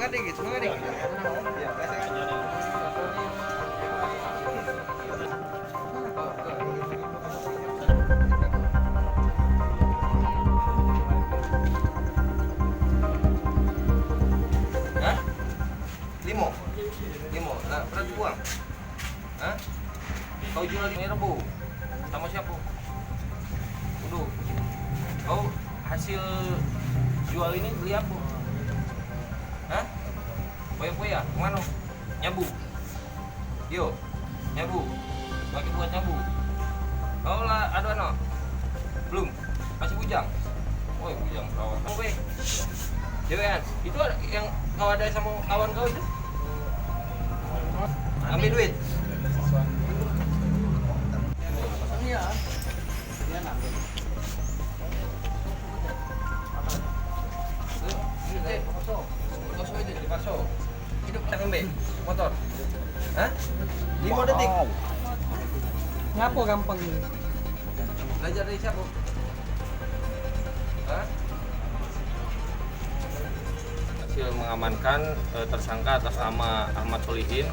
dikit, semangat dikit. Hah? Limo? Limo? Nah, pernah dibuang? Hah? Kau jual ini Rebo? Sama siapa? Udah. Kau hasil jual ini beli apa? Hah? Poya-poya? Kemana? Nyabu? Yo, nyabu? Pakai buat nyabu? Kau lah ada no? Belum? Masih bujang? Oh bujang kawan. Kamu be? Dewean? Itu yang kau ada sama kawan kau itu? Ambil duit? Iya. Dia nanggung. Hidup kita ngembe motor. Hah? 5 detik. Ngapo gampang ini? Belajar dari siapa? Hah? Hasil mengamankan tersangka atas nama Ahmad Solihin,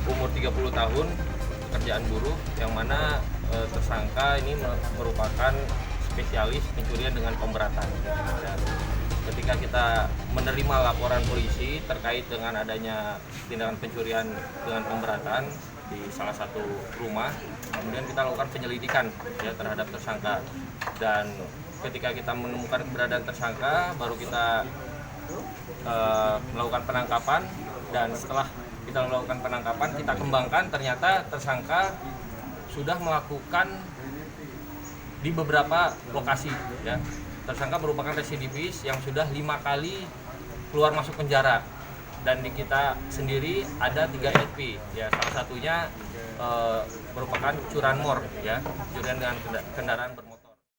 umur 30 tahun, pekerjaan buruh, yang mana tersangka ini merupakan spesialis pencurian dengan pemberatan. Dan ketika kita menerima laporan polisi terkait dengan adanya tindakan pencurian dengan pemberatan di salah satu rumah, kemudian kita lakukan penyelidikan ya terhadap tersangka, dan ketika kita menemukan keberadaan tersangka baru kita melakukan penangkapan, dan setelah kita melakukan penangkapan kita kembangkan, ternyata tersangka sudah melakukan di beberapa lokasi ya. Tersangka merupakan residivis yang sudah 5 kali keluar masuk penjara, dan di kita sendiri ada 3 SP ya, salah satunya merupakan curanmor ya, curian dengan kendaraan bermotor.